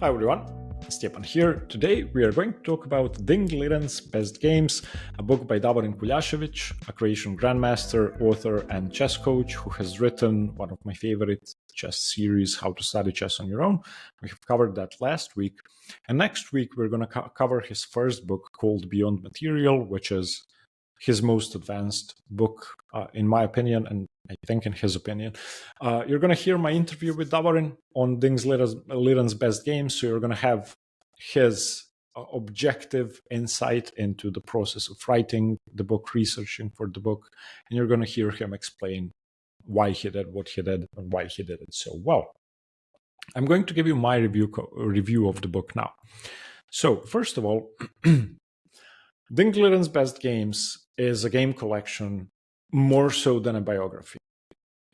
Hi everyone, Stepan here. Today we are going to talk about Ding Liren's Best Games, a book by Davorin Kuljašević, a Croatian Grandmaster, author, and chess coach who has written one of my favorite chess series, How to Study Chess on Your Own. We have covered that last week. And next week we're going to cover his first book called Beyond Material, which is his most advanced book, in my opinion, and I think in his opinion. You're going to hear my interview with Davorin on Ding Liren's Best Games, so you're going to have his objective insight into the process of writing the book, researching for the book, and you're going to hear him explain why he did what he did and why he did it so well. I'm going to give you my review of the book now. So, first of all, Ding Liren's Best Games is a game collection more so than a biography.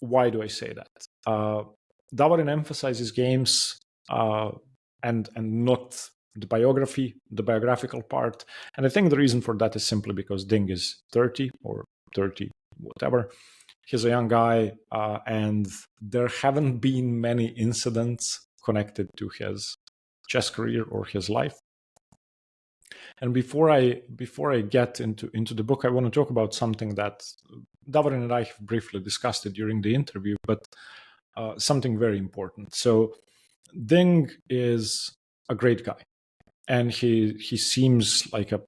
Why do I say that? Davorin emphasizes games and not the biography, the biographical part. And I think the reason for that is simply because Ding is 30 or 30, whatever. He's a young guy, and there haven't been many incidents connected to his chess career or his life. And before I get into the book, I want to talk about something that Davorin and I have briefly discussed it during the interview, but something very important. So Ding is a great guy, and he seems like a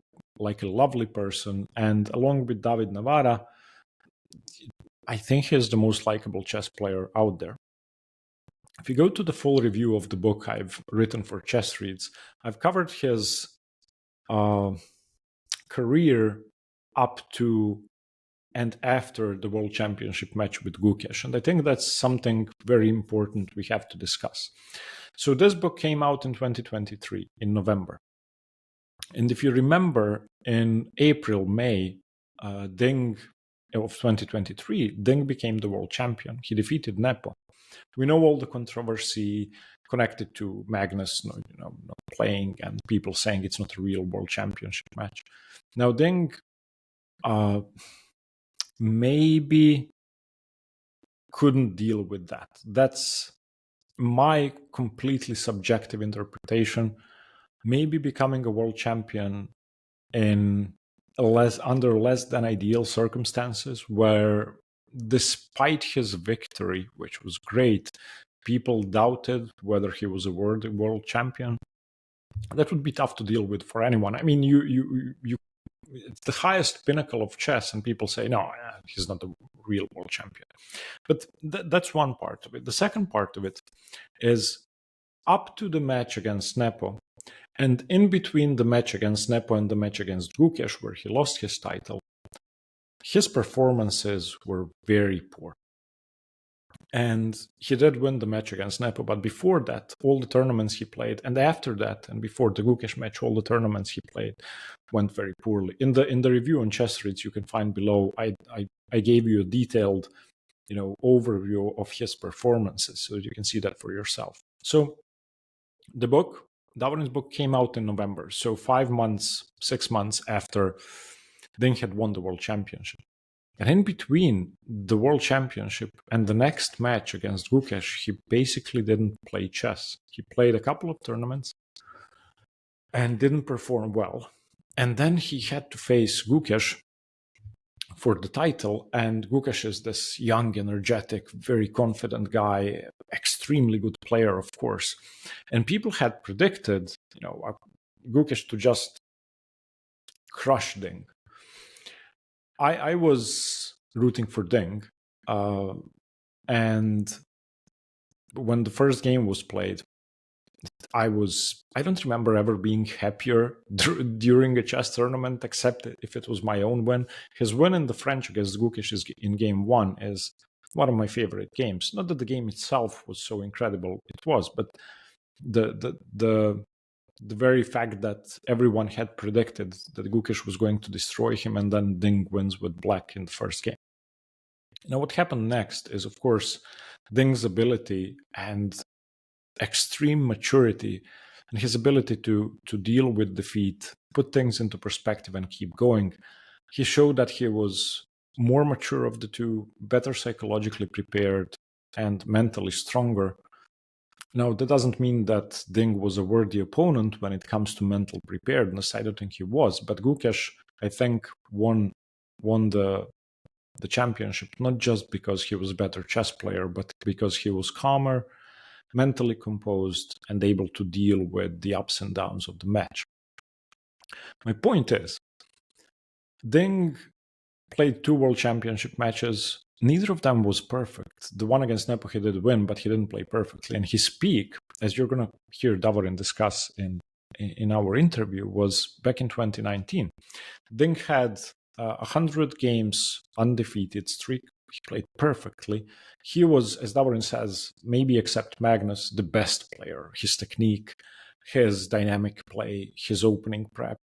lovely person. And along with David Navara, I think he's the most likable chess player out there. If you go to the full review of the book I've written for Chessreads, I've covered his career up to and after the World Championship match with Gukesh. And I think that's something very important we have to discuss. So this book came out in 2023, in November. And if you remember, in April, May, Ding of 2023, Ding became the world champion. He defeated Nepo. We know all the controversy connected to Magnus not playing and people saying it's not a real world championship match. Now, Ding maybe couldn't deal with that. That's my completely subjective interpretation. Maybe becoming a world champion in under less than ideal circumstances, where despite his victory, which was great, people doubted whether he was a world champion. That would be tough to deal with for anyone. I mean, it's the highest pinnacle of chess, and people say, no, he's not the real world champion. But that's one part of it. The second part of it is up to the match against Nepo, and in between the match against Nepo and the match against Gukesh, where he lost his title, his performances were very poor. And he did win the match against Nepo, but before that, all the tournaments he played, and after that, and before the Gukesh match, all the tournaments he played went very poorly. In the review on Chessreads, you can find below, I gave you a detailed, overview of his performances, so you can see that for yourself. So the book, Davorin's book, came out in November, so 6 months after Ding had won the world championship. And in between the world championship and the next match against Gukesh, he basically didn't play chess. He played a couple of tournaments and didn't perform well. And then he had to face Gukesh for the title. And Gukesh is this young, energetic, very confident guy, extremely good player, of course. And people had predicted, Gukesh to just crush Ding. I was rooting for Ding, and when the first game was played, I don't remember ever being happier during a chess tournament, except if it was my own win. His win in the French against Gukesh in game 1 is one of my favorite games. Not that the game itself was so incredible, it was, but the very fact that everyone had predicted that Gukesh was going to destroy him, and then Ding wins with black in the first game. Now, what happened next is, of course, Ding's ability and extreme maturity and his ability to deal with defeat, put things into perspective and keep going. He showed that he was more mature of the two, better psychologically prepared and mentally stronger. Now, that doesn't mean that Ding was a worthy opponent when it comes to mental preparedness. I don't think he was, but Gukesh, I think, won the championship not just because he was a better chess player, but because he was calmer, mentally composed, and able to deal with the ups and downs of the match. My point is, Ding played 2 world championship matches. Neither of them was perfect. The one against Nepo he did win, but he didn't play perfectly. And his peak, as you're going to hear Davorin discuss in our interview, was back in 2019. Ding had 100 games undefeated streak. He played perfectly. He was, as Davorin says, maybe except Magnus, the best player. His technique, his dynamic play, his opening prep,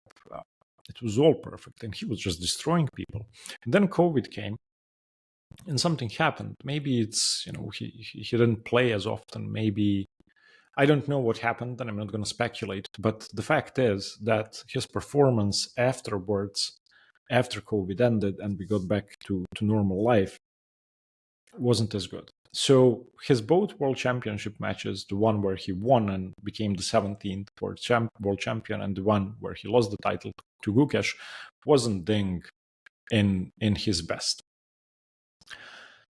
it was all perfect, and he was just destroying people. And then COVID came, and something happened. Maybe it's, he didn't play as often. Maybe, I don't know what happened, and I'm not going to speculate. But the fact is that his performance afterwards, after COVID ended and we got back to normal life, wasn't as good. So his both world championship matches, the one where he won and became the 17th world champion, and the one where he lost the title to Gukesh, wasn't Ding in his best.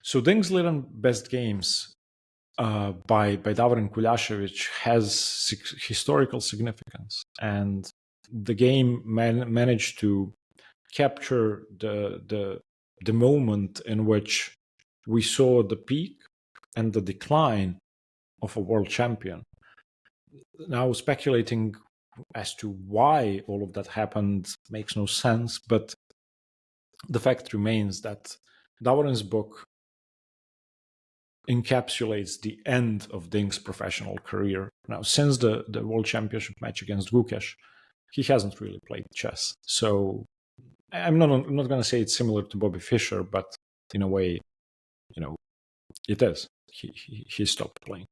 So Ding's Liren best games by Davorin Kuljašević has historical significance, and the game managed to capture the moment in which we saw the peak and the decline of a world champion. Now, speculating as to why all of that happened makes no sense, but the fact remains that Davorin's book encapsulates the end of Ding's professional career. Now, since the World Championship match against Gukesh, he hasn't really played chess. So I'm not going to say it's similar to Bobby Fischer, but in a way, it is. He stopped playing.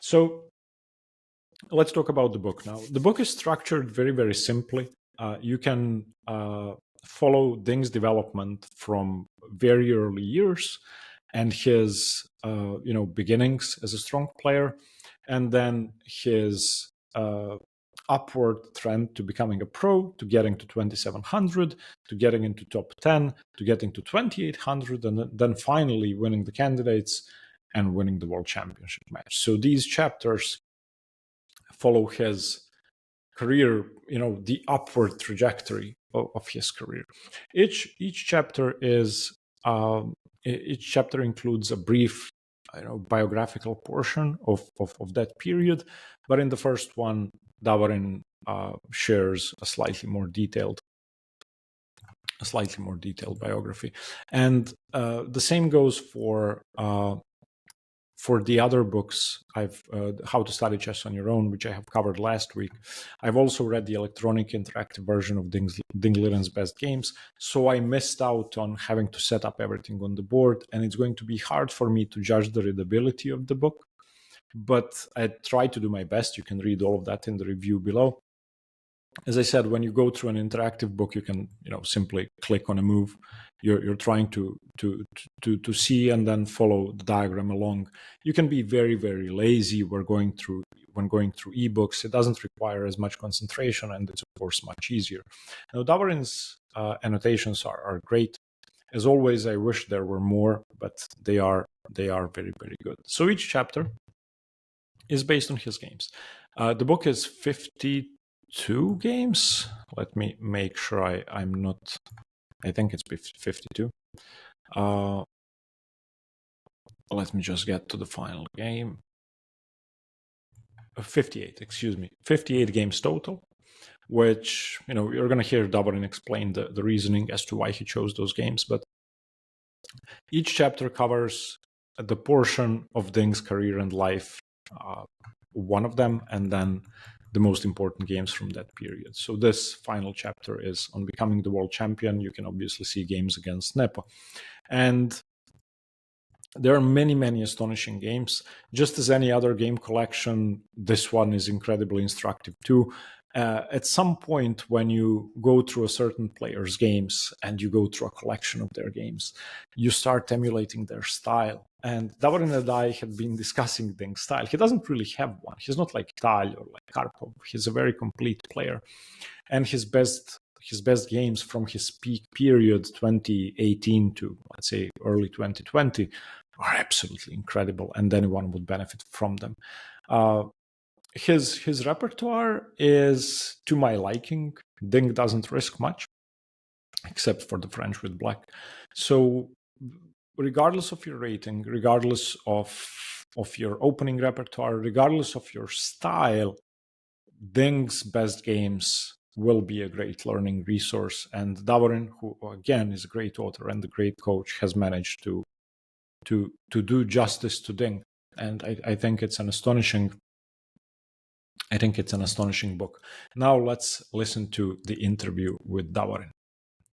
So let's talk about the book now. The book is structured very, very simply. You can follow Ding's development from very early years and his beginnings as a strong player, and then his upward trend to becoming a pro, to getting to 2700, to getting into top 10, to getting to 2800, and then finally winning the candidates and winning the world championship match. So these chapters follow his career, the upward trajectory of his career. Each chapter includes a brief biographical portion of that period, but in the first one, Davorin shares a slightly more detailed biography, and the same goes for the other books. I've How to Study Chess on Your Own, which I have covered last week. I've also read the electronic interactive version of Ding Liren's Best Games, so I missed out on having to set up everything on the board, and it's going to be hard for me to judge the readability of the book, but I try to do my best. You can read all of that in the review below. As I said, when you go through an interactive book, you can simply click on a move you're trying to see and then follow the diagram along. You can be very, very lazy when going through ebooks. It doesn't require as much concentration, and it's of course much easier. Now, Davorin's annotations are great. As always, I wish there were more, but they are very, very good. So each chapter is based on his games. The book is 52 games. Let me make sure I'm not. I think it's 52. Let me just get to the final game. 58, excuse me. 58 games total, which, you're going to hear Davorin explain the reasoning as to why he chose those games. But each chapter covers the portion of Ding's career and life, one of them, and then the most important games from that period. So this final chapter is on becoming the world champion. You can obviously see games against Nepo. And there are many, many astonishing games. Just as any other game collection, this one is incredibly instructive too. At some point, when you go through a certain player's games and you go through a collection of their games, you start emulating their style. And Davorin and I had been discussing Ding's style. He doesn't really have one. He's not like Tal or like Karpov. He's a very complete player. And his best games from his peak period, 2018 to, let's say, early 2020, are absolutely incredible, and anyone would benefit from them. His repertoire is to my liking. Ding doesn't risk much, except for the French with black. So regardless of your rating, regardless of your opening repertoire, regardless of your style, Ding's best games will be a great learning resource. And Davorin, who again is a great author and a great coach, has managed to do justice to Ding. And I think it's an astonishing book. Now let's listen to the interview with Davorin.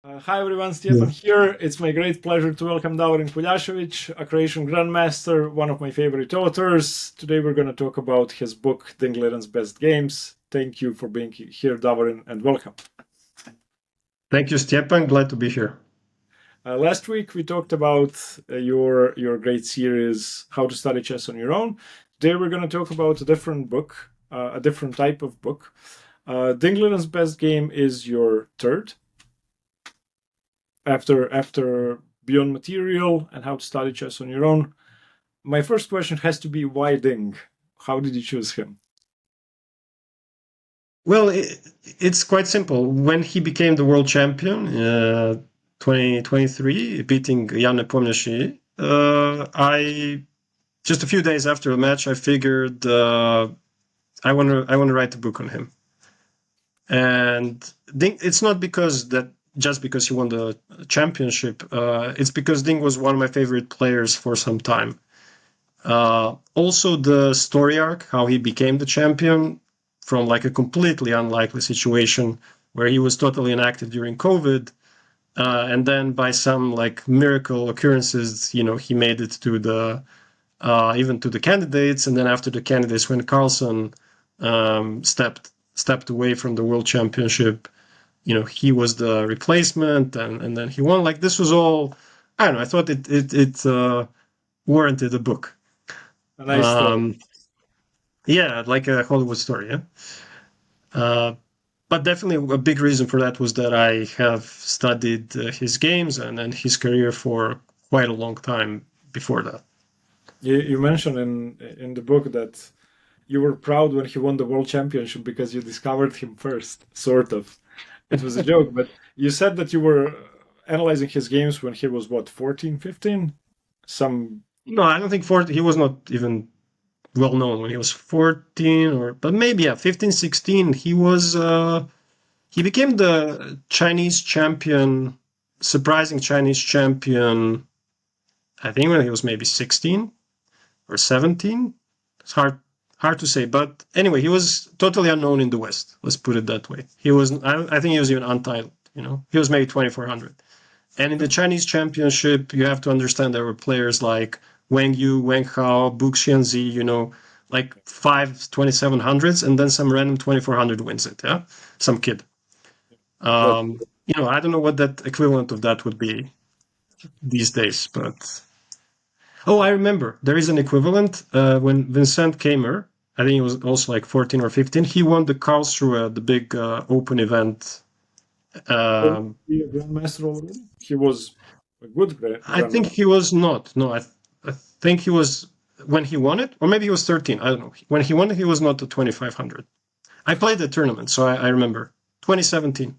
Hi everyone, Stjepan here. It's my great pleasure to welcome Davorin Kuljašević, a Croatian Grandmaster, one of my favorite authors. Today we're going to talk about his book, Ding Liren's Best Games. Thank you for being here, Davorin, and welcome. Thank you, Stjepan. Glad to be here. Last week we talked about your great series, How to Study Chess on Your Own. Today we're going to talk about a different book, a different type of book. Ding Liren's Best Game is your third. After Beyond Material and How to Study Chess on Your Own. My first question has to be, why Ding? How did you choose him? Well, it's quite simple. When he became the world champion, 2023, beating Jan Nepomniachtchi, I just a few days after the match, I figured I want to write a book on him. And Ding, it's not just because he won the championship. It's because Ding was one of my favorite players for some time. Also, the story arc, how he became the champion from like a completely unlikely situation where he was totally inactive during COVID. And then by some like miracle occurrences, he made it to even to the candidates. And then after the candidates, when Carlsen stepped away from the world championship, he was the replacement, and then he won. Like, this was all, I don't know, I thought it warranted a book. A nice story. Yeah, like a Hollywood story, yeah. But definitely a big reason for that was that I have studied his games and his career for quite a long time before that. You mentioned in the book that you were proud when he won the world championship because you discovered him first, sort of. It was a joke, but you said that you were analyzing his games when he was, what, 14, 15? No, I don't think 14. He was not even well known when he was 14, but maybe, yeah, 15, 16. He became the Chinese champion, surprising Chinese champion, I think when he was maybe 16 or 17. It's hard to say, but anyway, he was totally unknown in the West. Let's put it that way. I think he was even untitled. He was maybe 2400. And in the Chinese championship, you have to understand there were players like Wang Yu, Wang Hao, Bu Xianzi, like 2700s, and then some random 2400 wins it. Yeah, some kid. I don't know what that equivalent of that would be these days, but I remember there is an equivalent when Vincent Kamer, I think he was also like 14 or 15. He won the Karlsruhe, the big open event. He a grandmaster already? He was a good grandmaster. I think he was not. No, I think he was when he won it, or maybe he was 13. I don't know. When he won it, he was not the 2500. I played the tournament, so I remember 2017.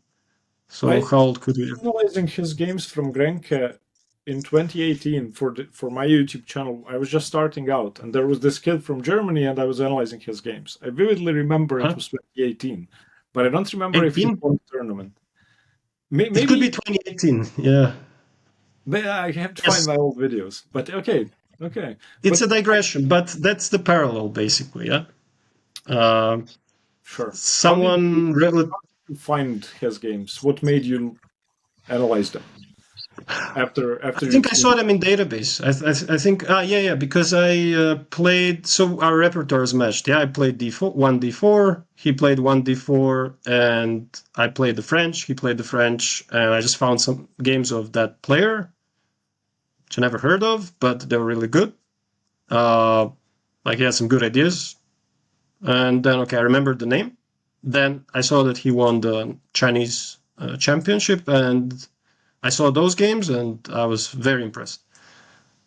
So how old could we? Analyzing his games from Grenke in 2018 for my YouTube channel. I was just starting out, and there was this kid from Germany, and I was analyzing his games. I vividly remember it was 2018, but I don't remember 18? If he won the tournament. Maybe it could be 2018. Yeah. But I have to find my old videos. But okay. It's a digression, but that's the parallel, basically. Yeah. Sure. Someone how did you find his games? What made you analyze them? after I you think I saw them in database. I think because I played, so our repertoires matched. Yeah, I played D4, 1D4. He played 1D4, and I played the French. He played the French, and I just found some games of that player, which I never heard of, but they were really good. Like he had some good ideas. And then, okay, I remembered the name. Then I saw that he won the Chinese championship, and I saw those games, and I was very impressed.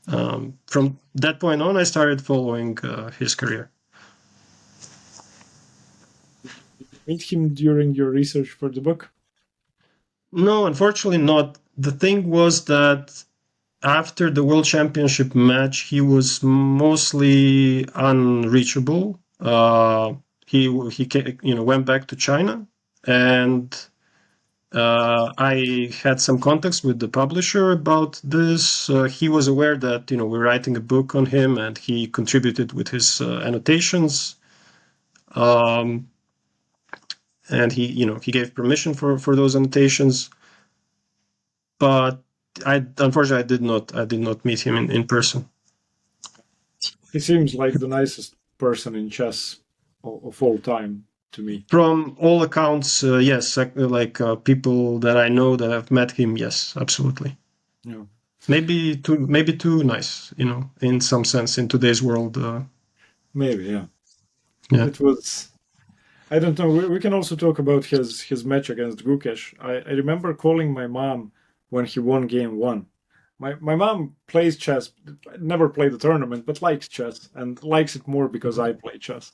From that point on, I started following his career. meet him during your research for the book? No, unfortunately not. The thing was that after the World Championship match, he was mostly unreachable. He went back to China, and I had some contacts with the publisher about this. He was aware that we're writing a book on him, and he contributed with his annotations. And he gave permission for those annotations. But unfortunately I did not meet him in person. He seems like the nicest person in chess of all time to me. From all accounts, yes. Like people that I know that have met him, yes, absolutely. Yeah. Maybe too nice, in some sense in today's world. Maybe, yeah. Yeah. It was. I don't know. We can also talk about his match against Gukesh. I remember calling my mom when he won game one. My mom plays chess, never played the tournament, but likes chess and likes it more because I play chess.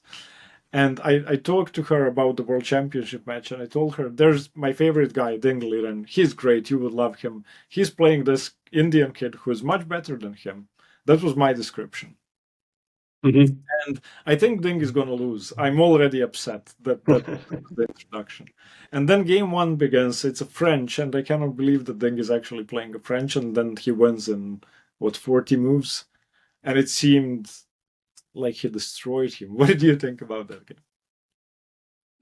And I talked to her about the World Championship match, and I told her, there's my favorite guy, Ding Liren. He's great. You would love him. He's playing this Indian kid who is much better than him. That was my description. Mm-hmm. And I think Ding is going to lose. I'm already upset that was the introduction. And then game one begins. It's a French, and I cannot believe that Ding is actually playing a French, and then he wins in, 40 moves? And it seemed like he destroyed him. What did you think about that game?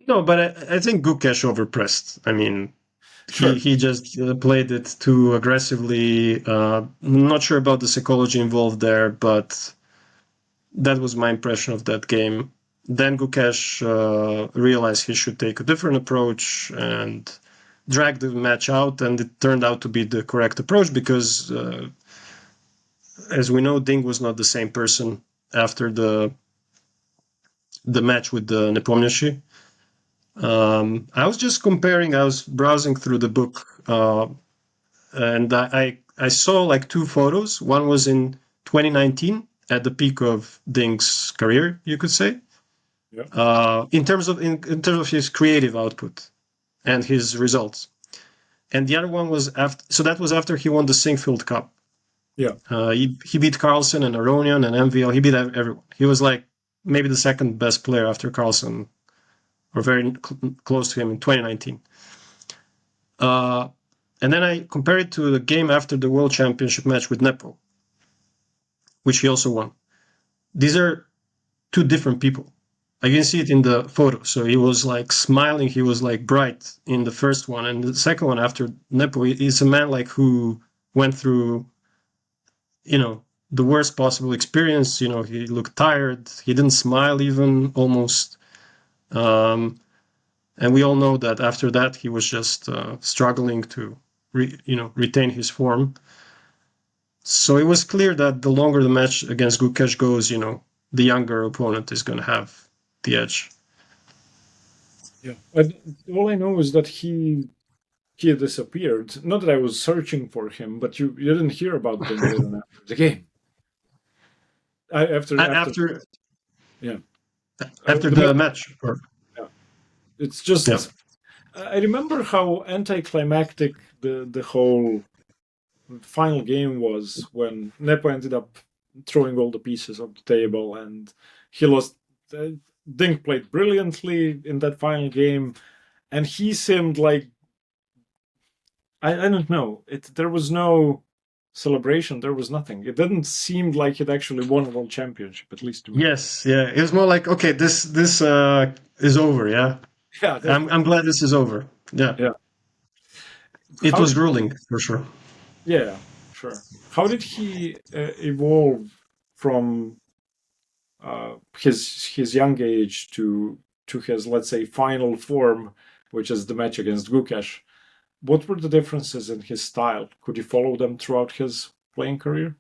No, but I think Gukesh overpressed. I mean, Sure. he just played it too aggressively. Not sure about the psychology involved there, but that was my impression of that game. Then Gukesh realized he should take a different approach and drag the match out, and it turned out to be the correct approach because, as we know, Ding was not the same person after the match with the Nepomniachtchi. I was just comparing. I was browsing through the book, and I saw like two photos. One was in 2019 at the peak of Ding's career, you could say. Yeah. In terms of his creative output and his results, and the other one was after. So that was after he won the Singfield Cup. Yeah. He beat Carlsen and Aronian and MVL. He beat everyone. He was like maybe the second best player after Carlsen, or very close to him in 2019. And then I compare it to the game after the World Championship match with Nepo, which he also won. These are two different people. I can see it in the photo. So he was like smiling. He was like bright in the first one. And the second one after Nepo is a man like who went through, the worst possible experience. He looked tired. He didn't smile even, almost. And we all know that after that, he was just struggling to, retain his form. So it was clear that the longer the match against Gukesh goes, the younger opponent is going to have the edge. Yeah. All I know is that he disappeared. Not that I was searching for him, but you didn't hear about Ding Liren after the game. After yeah. After the match. Yeah. It's just, Yeah. I remember how anticlimactic the whole final game was when Nepo ended up throwing all the pieces of the table and he lost. Ding played brilliantly in that final game, and he seemed like, I don't know. There was no celebration. There was nothing. It didn't seem like he'd actually won a world championship, at least to me. Yes, yeah. It was more like, okay, this is over. Yeah, Yeah, I'm glad this is over. Yeah, yeah. it was grueling for sure. Yeah, sure. How did he evolve from his young age to his, let's say, final form, which is the match against Gukesh? What were the differences in his style? Could you follow them throughout his playing career?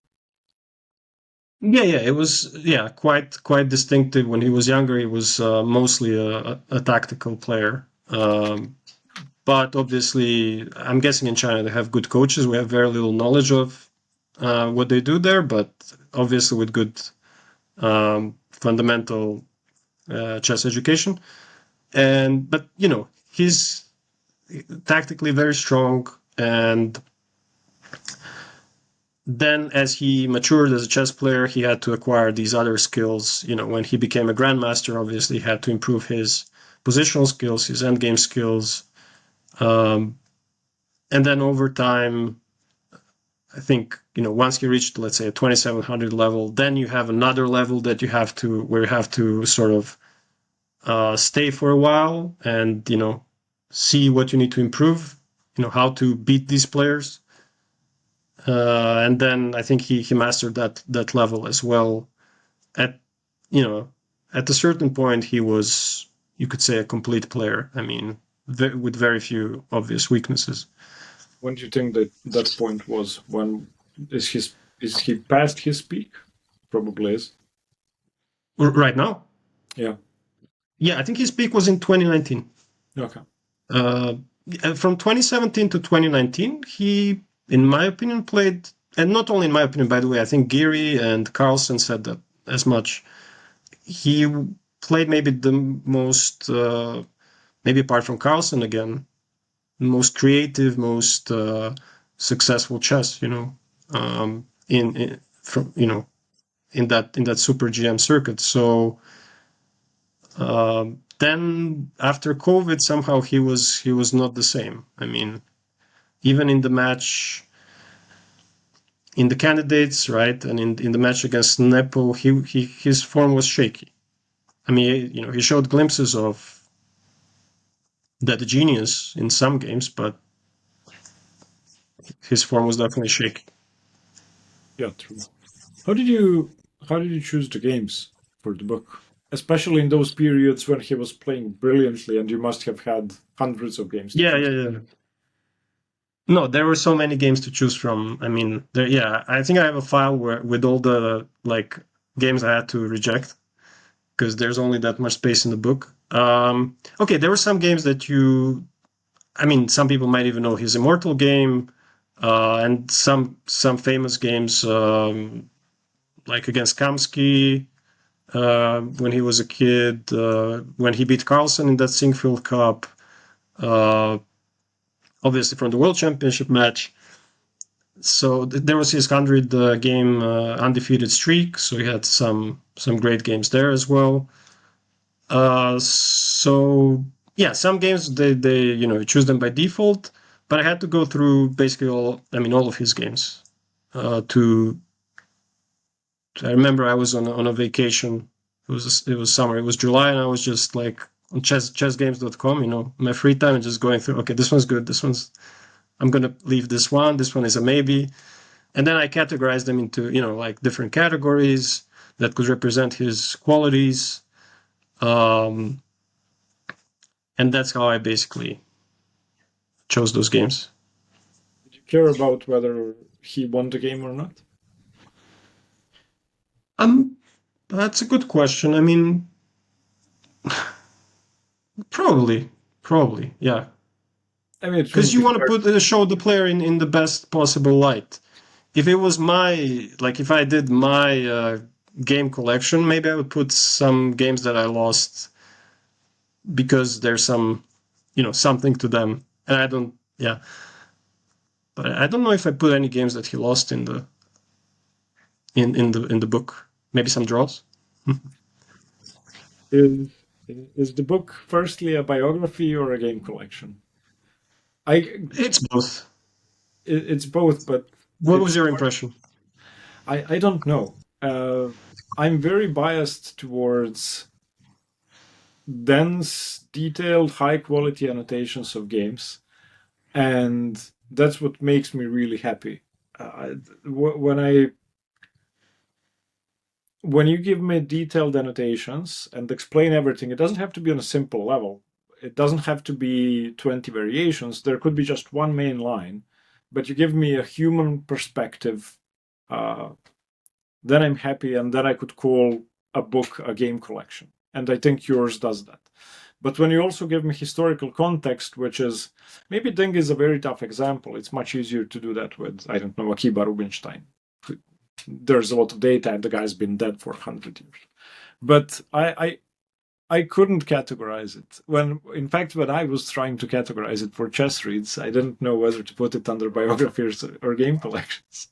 Yeah, it was quite distinctive. When he was younger, he was mostly a tactical player. But obviously, I'm guessing in China they have good coaches. We have very little knowledge of what they do there, but obviously with good fundamental chess education. But he's tactically very strong, and then as he matured as a chess player, he had to acquire these other skills. When he became a grandmaster, obviously he had to improve his positional skills, his endgame skills, um, and then over time, I think once he reached, let's say, a 2700 level, then you have another level that you have to sort of stay for a while and see what you need to improve. How to beat these players. And then I think he mastered that level as well. At you know at a certain point, he was, you could say, a complete player. I mean, with very few obvious weaknesses. When do you think that that point was? When is he past his peak? Probably is. Right now, Yeah. yeah, I think his peak was in 2019. Okay. Uh, from 2017 to 2019, he, in my opinion, played, and not only in my opinion, by the way, I think Geary and Carlsen said that as much. He played maybe the most, maybe apart from Carlsen again, most creative, most successful chess. In from in that Super GM circuit. So then after COVID, somehow he was not the same. I mean, even in the match, in the candidates, right, and in the match against Nepo, his form was shaky. I mean, he showed glimpses of that genius in some games, but his form was definitely shaky. Yeah, true. How did you choose the games for the book? Especially in those periods when he was playing brilliantly and you must have had hundreds of games to Yeah, choose. yeah, yeah. No, there were so many games to choose from. I mean, yeah, I think I have a file with all the like games I had to reject because there's only that much space in the book. Okay, there were some games that I mean, some people might even know his Immortal game, and some famous games like against Kamsky when he was a kid, when he beat Carlsen in that Singfield Cup, uh, obviously from the World Championship match. So there was his 100 game undefeated streak. So he had some great games there as well. So yeah, some games they choose them by default, but I had to go through basically all of his games. To I remember I was on a vacation. It was summer. It was July, and I was just like on chessgames.com, my free time, and just going through. Okay, this one's good. This one's I'm gonna leave this one. This one is a maybe. And then I categorized them into like different categories that could represent his qualities, um, and that's how I basically chose those games. Did you care about whether he won the game or not? Um, that's a good question. I mean, probably, yeah, I mean, it because wouldn't you be want to fair. show the player in the best possible light. If it was if I did my game collection, maybe I would put some games that I lost because there's something to them, and I don't, yeah. But I don't know if I put any games that he lost in the book. Maybe some draws. Is is the book firstly a biography or a game collection? I It's both. it's both, but What was it's your hard. impression? I don't know. I'm very biased towards dense, detailed, high quality annotations of games, and that's what makes me really happy. when you give me detailed annotations and explain everything, it doesn't have to be on a simple level. It doesn't have to be 20 variations. There could be just one main line, but you give me a human perspective, then I'm happy, and then I could call a book a game collection. And I think yours does that. But when you also give me historical context, which is maybe Ding is a very tough example. It's much easier to do that with, I don't know, Akiba Rubinstein. There's a lot of data, and the guy's been dead for 100 years. But I couldn't categorize it. In fact, when I was trying to categorize it for Chessreads, I didn't know whether to put it under biographies or game collections.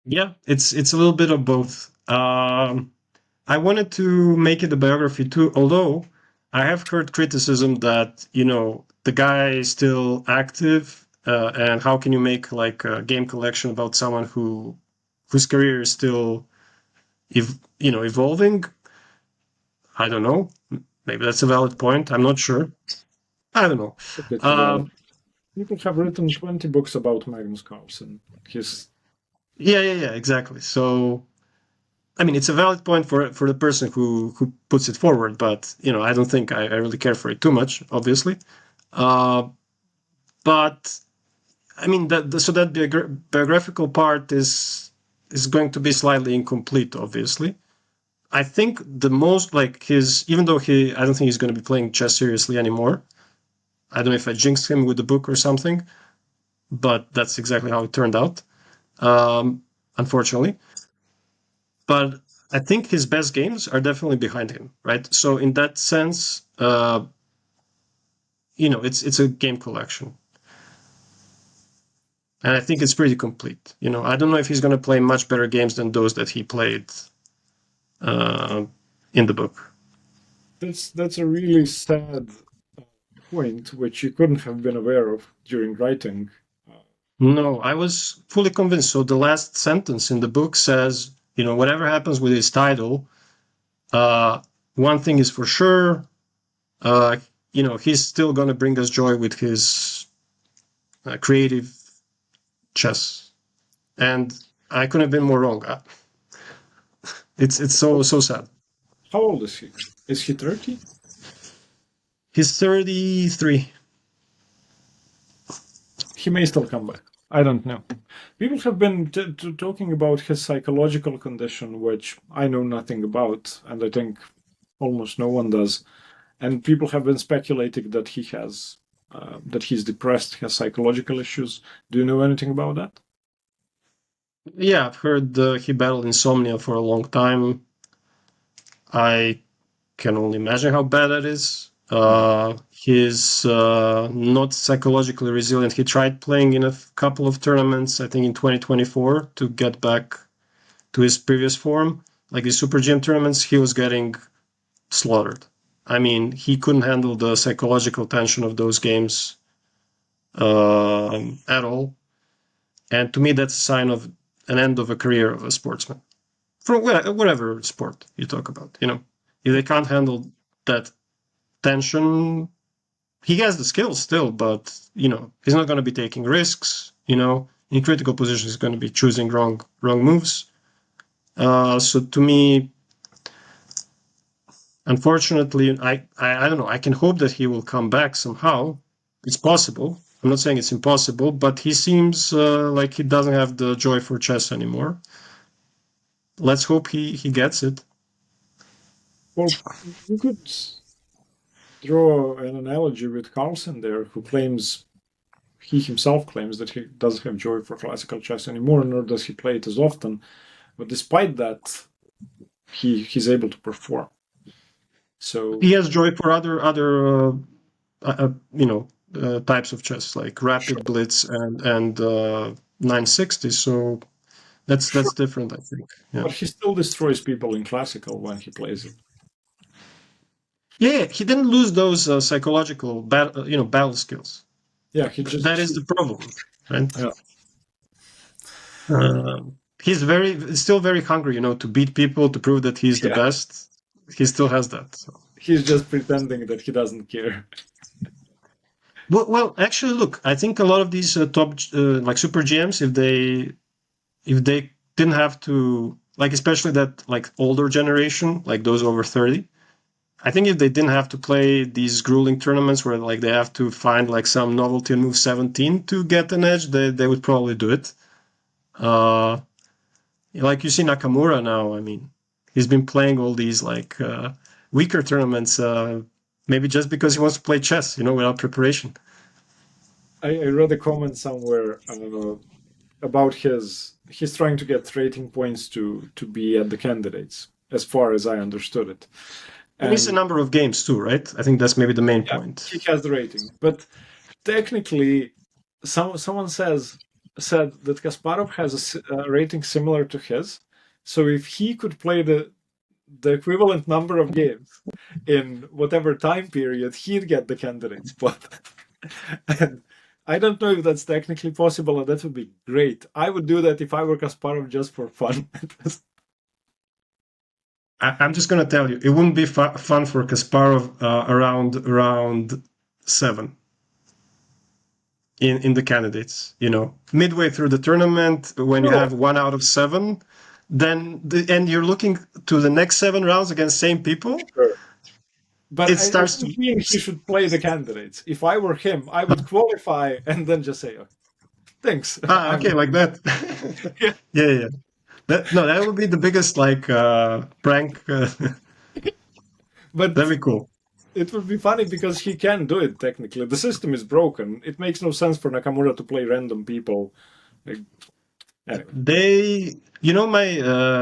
Yeah, it's a little bit of both. I wanted to make it a biography too, although I have heard criticism that, the guy is still active, and how can you make like a game collection about someone whose career is still, evolving? I don't know. Maybe that's a valid point. I'm not sure. I don't know. It's valid. People have written 20 books about Magnus Carlsen. Yeah, exactly. So, I mean, it's a valid point for the person who puts it forward, but I don't think I really care for it too much, obviously. But I mean, that biographical part is going to be slightly incomplete, obviously. I think the most like even though I don't think he's going to be playing chess seriously anymore. I don't know if I jinxed him with the book or something, but that's exactly how it turned out, unfortunately. But I think his best games are definitely behind him, right? So in that sense, it's a game collection, and I think it's pretty complete. I don't know if he's going to play much better games than those that he played in the book. That's a really sad point, which you couldn't have been aware of during writing. No, I was fully convinced. So the last sentence in the book says, whatever happens with his title, one thing is for sure, he's still going to bring us joy with his creative chess. And I couldn't have been more wrong. It's so sad. How old is he? Is he 30? He's 33. He may still come back. I don't know. People have been talking about his psychological condition, which I know nothing about, and I think almost no one does. And people have been speculating that he's depressed, has psychological issues. Do you know anything about that? Yeah, I've heard he battled insomnia for a long time. I can only imagine how bad that is. He's not psychologically resilient. He tried playing in a couple of tournaments, I think in 2024, to get back to his previous form. Like the Super Gym tournaments, he was getting slaughtered. I mean, he couldn't handle the psychological tension of those games at all. And to me, that's a sign of an end of a career of a sportsman. For whatever sport you talk about, if they can't handle that tension, he has the skills still, but he's not going to be taking risks. In critical positions, he's going to be choosing wrong moves. So to me, unfortunately, I don't know. I can hope that he will come back somehow. It's possible. I'm not saying it's impossible, but he seems like he doesn't have the joy for chess anymore. Let's hope he gets it. Well, you could draw an analogy with Carlsen there, who he himself claims that he doesn't have joy for classical chess anymore, nor does he play it as often. But despite that, he's able to perform. So he has joy for other types of chess like rapid blitz and 960. So that's different, I think. Yeah. But he still destroys people in classical when he plays it. Yeah, he didn't lose those psychological battle skills. Yeah, that is the problem, right? Yeah. He's still very hungry, to beat people, to prove that he's the best. He still has that. So. He's just pretending that he doesn't care. Well, actually, look, I think a lot of these top like super GMs, if they didn't have to, like, especially that like older generation, like those over 30, I think if they didn't have to play these grueling tournaments where like they have to find like some novelty in move 17 to get an edge, they would probably do it. Like you see Nakamura now, I mean, he's been playing all these like weaker tournaments, maybe just because he wants to play chess, without preparation. I read a comment somewhere about he's trying to get rating points to be at the candidates, as far as I understood it. And it's a number of games too, right? I think that's maybe the main point. He has the rating, but technically, someone said that Kasparov has a rating similar to his. So if he could play the equivalent number of games in whatever time period, he'd get the candidate spot. And I don't know if that's technically possible, and that would be great. I would do that if I were Kasparov just for fun. I'm just going to tell you, it wouldn't be fun for Kasparov around round 7 in the candidates. Midway through the tournament, when you have 1 out of 7, and you're looking to the next 7 rounds against same people. Sure. But it starts I mean, he should play the candidates. If I were him, I would qualify and then just say, oh, thanks. Okay, like that. Yeah. That would be the biggest like prank. But that'd be cool. It would be funny because he can do it technically. The system is broken. It makes no sense for Nakamura to play random people. Like, anyway.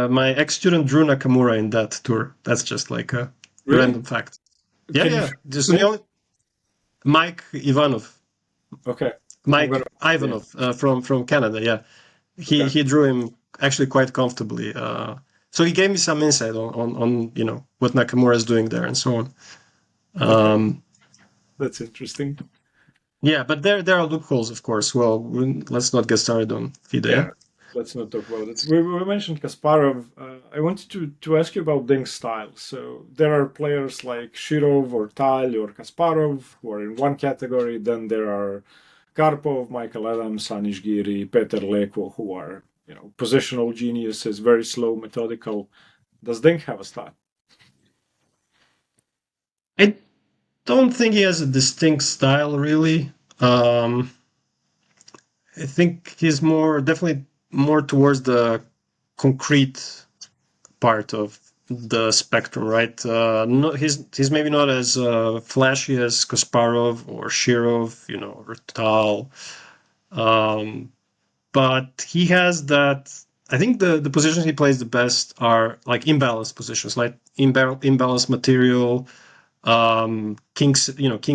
My ex-student drew Nakamura in that tour. That's just like a random fact. Yeah. Just the only Mike Ivanov. Okay. Mike Ivanov from Canada. Yeah, he drew him actually quite comfortably. So he gave me some insight on what Nakamura is doing there and so on. That's interesting. Yeah, but there are loopholes, of course. Well, let's not get started on FIDE. Yeah, let's not talk about it. We mentioned Kasparov. I wanted to ask you about Ding's style. So there are players like Shirov or Tal or Kasparov who are in one category. Then there are Karpov, Michael Adams, Anish Giri, Peter Leko, who are positional geniuses, very slow, methodical. Does Ding have a style? I don't think he has a distinct style, really. I think he's definitely more towards the concrete part of the spectrum, right? He's maybe not as flashy as Kasparov or Shirov, or Tal. But he has that. I think the positions he plays the best are like imbalanced positions, like imbalanced material, king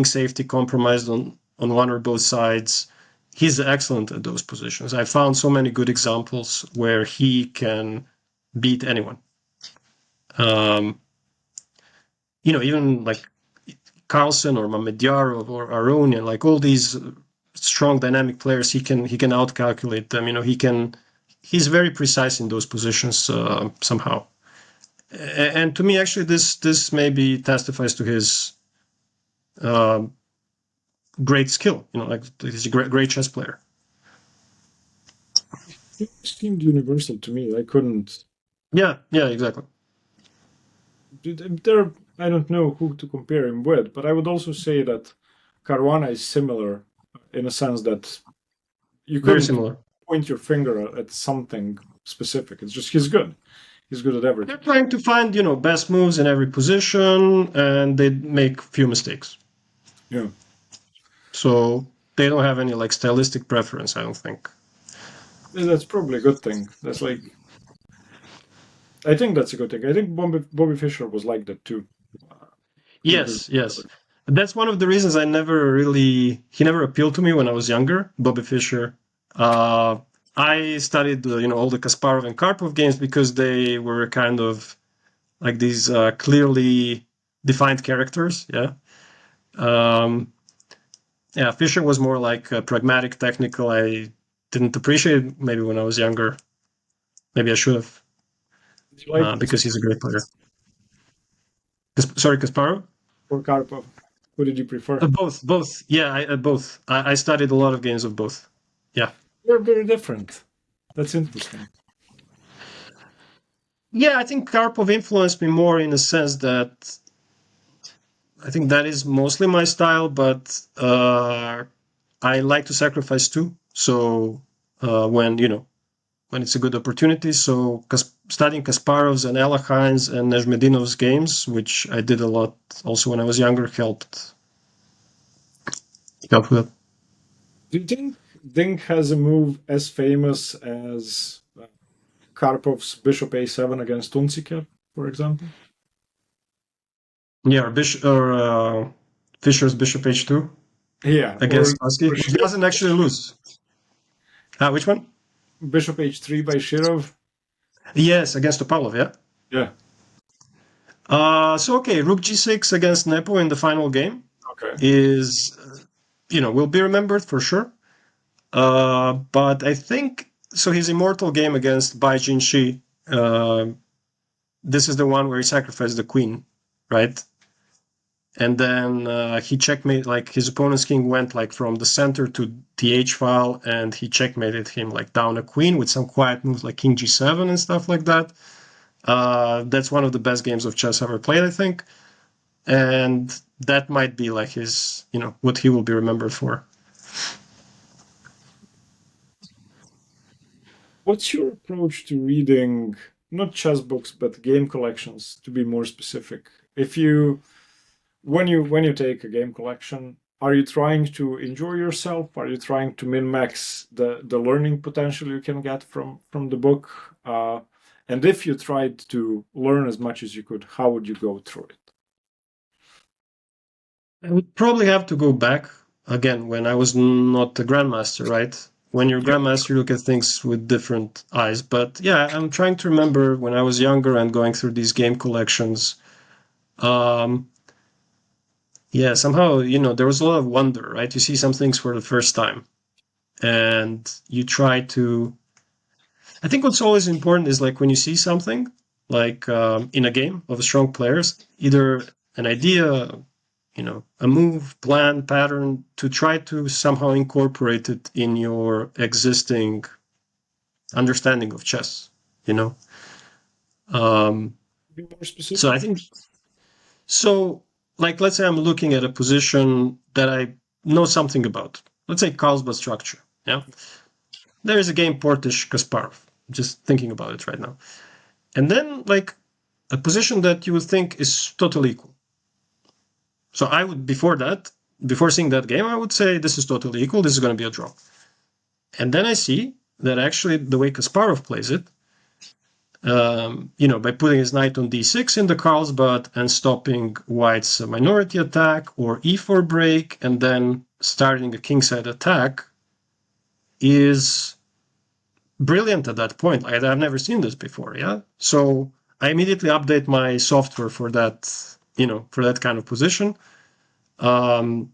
safety compromised on one or both sides. He's excellent at those positions. I found so many good examples where he can beat anyone. Even like Carlsen or Mamedyarov or Aronian, like all these strong dynamic players, he can outcalculate them. He's very precise in those positions somehow. And to me, actually, this maybe testifies to his great skill. Like he's a great chess player. It seemed universal to me. I couldn't. Yeah, exactly. I don't know who to compare him with, but I would also say that Caruana is similar in a sense that you couldn't point your finger at something specific. It's just he's good. He's good at everything. They're trying to find, best moves in every position, and they make few mistakes. Yeah. So they don't have any like stylistic preference, I don't think. That's probably a good thing. I think that's a good thing. I think Bobby Fischer was like that too. Yes. That's one of the reasons he never appealed to me when I was younger, Bobby Fischer. I studied, all the Kasparov and Karpov games because they were kind of like these clearly defined characters. Yeah. Fischer was more like pragmatic, technical. I didn't appreciate it maybe when I was younger. Maybe I should have, because he's a great player. Sorry, Kasparov? Or Karpov? Who did you prefer? Both. Yeah, both. I studied a lot of games of both. Yeah. They're very different. That's interesting. Yeah, I think Karpov influenced me more in the sense that I think that is mostly my style, but I like to sacrifice too. So when when it's a good opportunity, so studying Kasparov's and Alekhines and Nezhmedinov's games, which I did a lot also when I was younger, helped with that. Do you think Ding has a move as famous as Karpov's Bishop A7 against Hunziker, for example? Yeah, Fischer's Bishop H2 Yeah, or against Spassky. He doesn't actually lose. Which one? Bishop H3 by Shirov. Yes, against Topalov, yeah. Yeah. So okay, Rook G6 against Nepo in the final game Okay. is, will be remembered for sure. But I think so. His immortal game against Bai Jinshi, this is the one where he sacrificed the queen, right? And then he checkmate, like his opponent's king went like from the center to the H file, and he checkmated him like down a queen with some quiet moves like King G7 and stuff like that. That's one of the best games of chess ever played, I think. And that might be like his, what he will be remembered for. What's your approach to reading not chess books but game collections, to be more specific? If you when you take a game collection, are you trying to enjoy yourself? Are you trying to min-max the learning potential you can get from the book? And if you tried to learn as much as you could, how would you go through it? I would probably have to go back again when I was not a grandmaster, right? When you're a grandmaster, you look at things with different eyes. But yeah, I'm trying to remember when I was younger and going through these game collections. Yeah, somehow, there was a lot of wonder, right? You see some things for the first time and you try to. I think what's always important is like when you see something, like in a game of strong players, either an idea, a move, plan, pattern, to try to somehow incorporate it in your existing understanding of chess, you know? Be more So specific. I think, so like, let's say I'm looking at a position that I know something about. Let's say Carlsbad structure, yeah? There is a game Portish Kasparov. Just thinking about it right now. And then like a position that you would think is totally equal. So I would, before seeing that game, I would say this is totally equal. This is going to be a draw. And then I see that actually the way Kasparov plays it, by putting his knight on d6 in the Carlsbad and stopping White's minority attack or e4 break and then starting a kingside attack, is brilliant at that point. I've never seen this before, yeah? So I immediately update my software for that, for that kind of position. But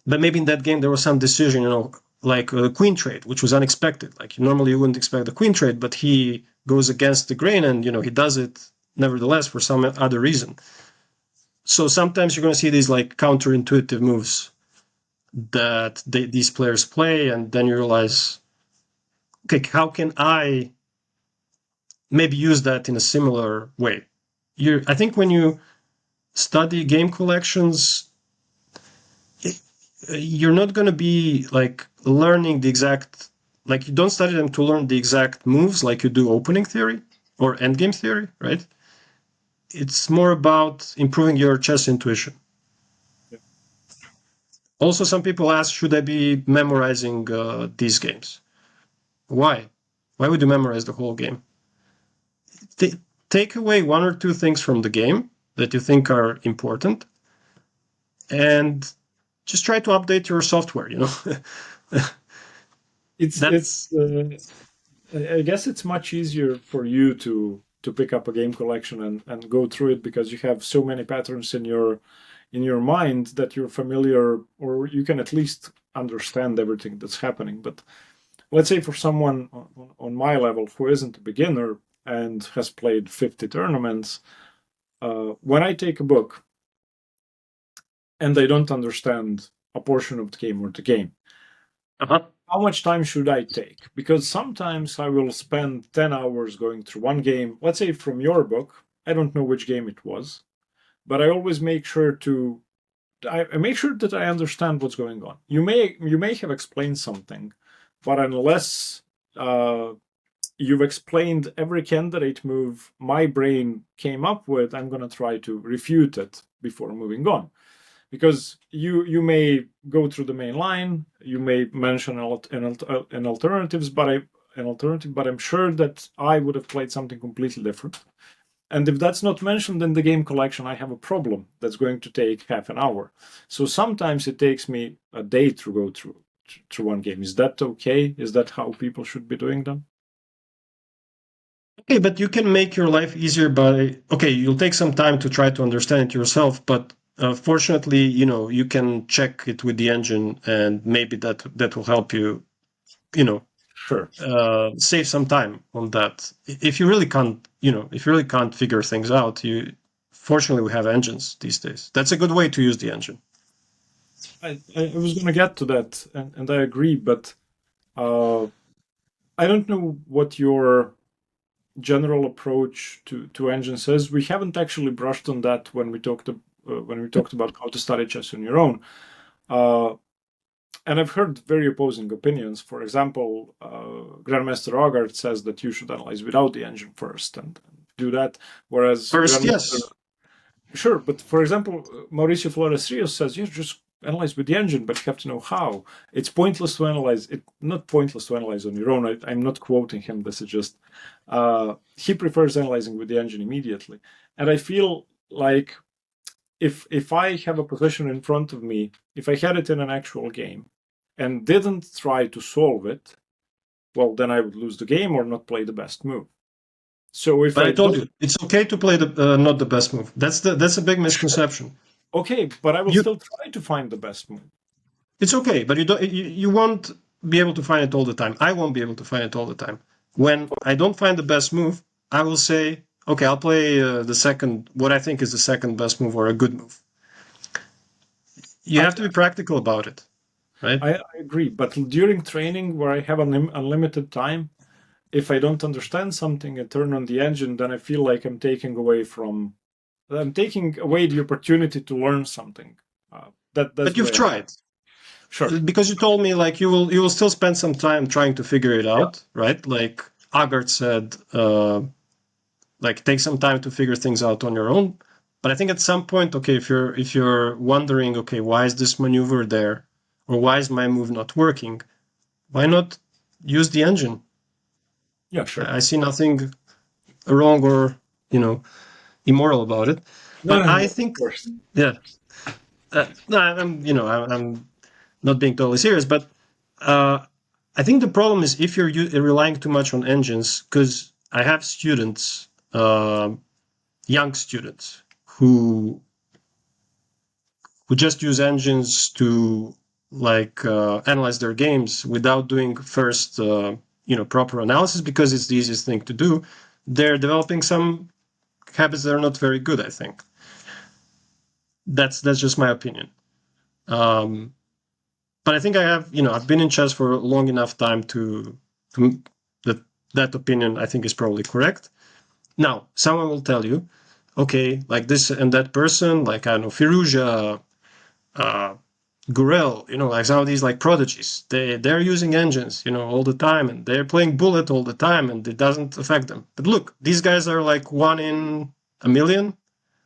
maybe in that game there was some decision, like a queen trade, which was unexpected. Like normally you wouldn't expect the queen trade, but he goes against the grain and, he does it nevertheless for some other reason. So sometimes you're going to see these like counterintuitive moves that these players play, and then you realize, okay, how can I maybe use that in a similar way? I think when you study game collections, you're not going to be like learning the exact, like you don't study them to learn the exact moves like you do opening theory or endgame theory, right? It's more about improving your chess intuition. Yeah. Also, some people ask, should I be memorizing these games? Why? Why would you memorize the whole game? Take away one or two things from the game that you think are important and just try to update your software, It's I guess it's much easier for you to pick up a game collection and go through it because you have so many patterns in your mind that you're familiar, or you can at least understand everything that's happening. But let's say for someone on my level who isn't a beginner and has played 50 tournaments, when I take a book, and I don't understand a portion of the game or the game. How much time should I take? Because sometimes I will spend 10 hours going through one game. Let's say from your book, I don't know which game it was, but I always make sure to I make sure that I understand what's going on. You may have explained something, but unless you've explained every candidate move my brain came up with, I'm going to try to refute it before moving on. Because you may go through the main line, you may mention an alternatives, but I'm sure that I would have played something completely different. And if that's not mentioned in the game collection, I have a problem that's going to take half an hour. So sometimes it takes me a day to go through one game. Is that okay? Is that how people should be doing them? Okay, but you can make your life easier by, okay, you'll take some time to try to understand it yourself, but fortunately, you can check it with the engine, and maybe that will help you, Sure. save some time on that. If you really can't figure things out, fortunately we have engines these days. That's a good way to use the engine. I was going to get to that, and I agree, but I don't know what your general approach to engines is. We haven't actually brushed on that when we talked about how to study chess on your own. And I've heard very opposing opinions. For example, Grandmaster Augard says that you should analyze without the engine first and do that. Whereas First, yes. Sure, but for example, Mauricio Flores Rios says you just analyze with the engine, but you have to know how. It's pointless to analyze it. Not pointless to analyze on your own. I'm not quoting him. This is just he prefers analyzing with the engine immediately. And I feel like if I have a position in front of me, if I had it in an actual game and didn't try to solve it, well, then I would lose the game or not play the best move. So if but I told you, it's okay to play not the best move. That's a big misconception. Okay, but I will still try to find the best move. It's okay, but you won't be able to find it all the time. I won't be able to find it all the time. When I don't find the best move, I will say, okay, I'll play what I think is the second best move or a good move. You have to be practical about it, right? I agree, but during training where I have unlimited time, if I don't understand something and turn on the engine, then I feel like I'm taking away the opportunity to learn something. But you've tried. Sure. Because you told me like you will still spend some time trying to figure it out, right? Like Agard said, like take some time to figure things out on your own. But I think at some point, okay, if you're wondering, okay, why is this maneuver there, or why is my move not working, why not use the engine? Yeah, sure. I see nothing wrong or immoral about it. But I think, yeah, no, I'm not being totally serious, but I think the problem is if you're relying too much on engines, because I have students, young students, who just use engines to analyze their games without doing first proper analysis because it's the easiest thing to do. They're developing some habits that are not very good, I think. That's just my opinion. But I think I've been in chess for a long enough time to that opinion I think is probably correct. Now, someone will tell you, okay, like this and that person, like I don't know, Firouzja, Gurel, like some of these like prodigies, they're using engines, all the time, and they're playing bullet all the time, and it doesn't affect them. But look, these guys are like 1 in a million.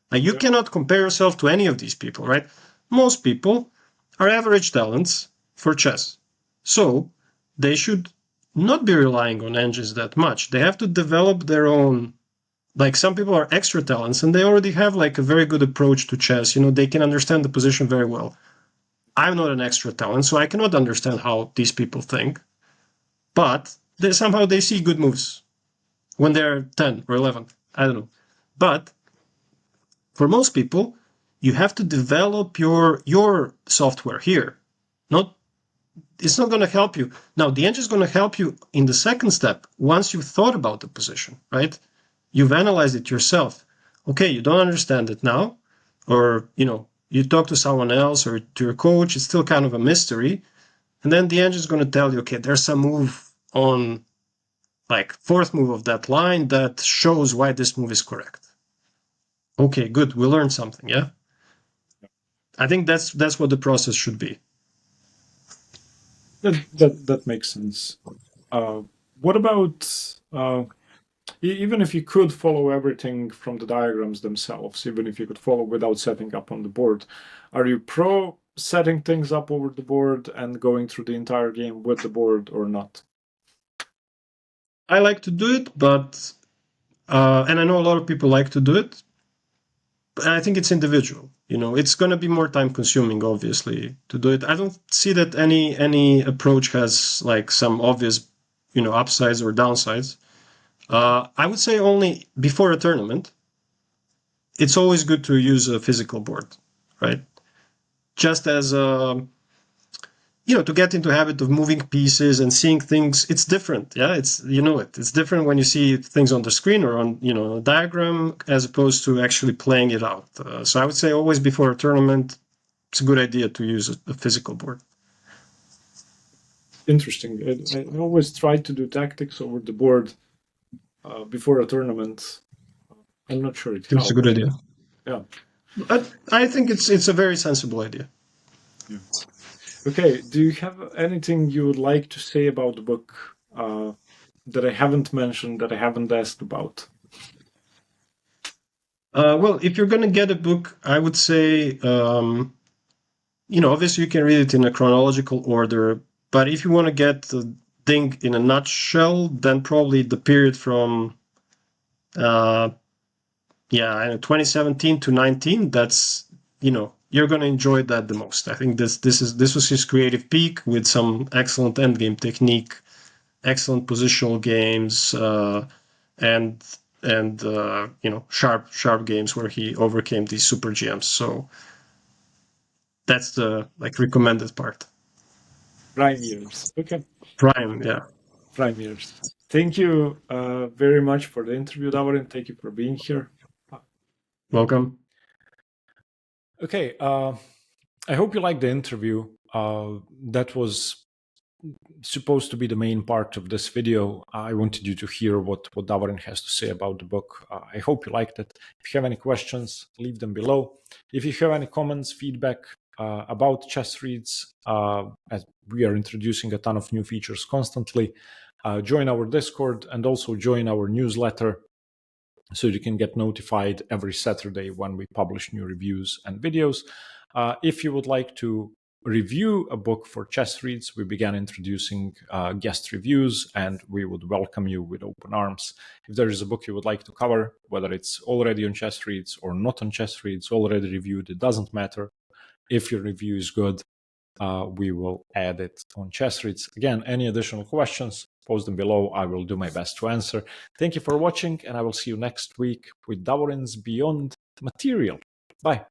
Like you cannot compare yourself to any of these people, right? Most people are average talents for chess. So they should not be relying on engines that much. They have to develop their own, like some people are extra talents and they already have like a very good approach to chess. They can understand the position very well. I'm not an extra talent, so I cannot understand how these people think. But somehow they see good moves when they're 10 or 11. I don't know. But for most people, you have to develop your software here. It's not going to help you. Now, the engine is going to help you in the second step once you've thought about the position, right? You've analyzed it yourself. Okay, you don't understand it now, or you talk to someone else or to your coach, it's still kind of a mystery. And then the engine is going to tell you, okay, there's some move on like fourth move of that line that shows why this move is correct. Okay, good. We learned something. Yeah. I think that's what the process should be. That makes sense. What about even if you could follow everything from the diagrams themselves, even if you could follow without setting up on the board, are you pro setting things up over the board and going through the entire game with the board or not? I like to do it, but and I know a lot of people like to do it, but I think it's individual. It's going to be more time consuming, obviously, to do it. I don't see that any approach has like some obvious, upsides or downsides. I would say only before a tournament, it's always good to use a physical board, right? Just as to get into habit of moving pieces and seeing things. It's different. Yeah, it's different when you see things on the screen or on a diagram as opposed to actually playing it out. So I would say always before a tournament, it's a good idea to use a physical board. Interesting. I always try to do tactics over the board before a tournament. I'm not sure it helps. It's a good idea. Yeah. But I think it's a very sensible idea. Yeah. Okay, do you have anything you would like to say about the book that I haven't mentioned, that I haven't asked about? Well, if you're going to get a book, I would say, obviously you can read it in a chronological order, but if you want to get the thing in a nutshell, then probably the period from 2017 to 19, that's, you're going to enjoy that the most. I think this was his creative peak with some excellent endgame technique, excellent positional games, and sharp games where he overcame these super GMs. So that's the recommended part. Prime years. Okay. Prime, yeah. Prime years. Thank you very much for the interview, Davorin. Thank you for being here. Welcome. Okay. I hope you liked the interview. That was supposed to be the main part of this video. I wanted you to hear what Davorin has to say about the book. I hope you liked it. If you have any questions, leave them below. If you have any comments, feedback about Chessreads, as we are introducing a ton of new features constantly, join our Discord and also join our newsletter so you can get notified every Saturday when we publish new reviews and videos. If you would like to review a book for Chessreads, we began introducing guest reviews, and we would welcome you with open arms. If there is a book you would like to cover, whether it's already on Chessreads or not on Chessreads, already reviewed, it doesn't matter. If your review is good, we will add it on Chessreads. Again, any additional questions, post them below. I will do my best to answer. Thank you for watching, and I will see you next week with Davorin's Beyond Material. Bye.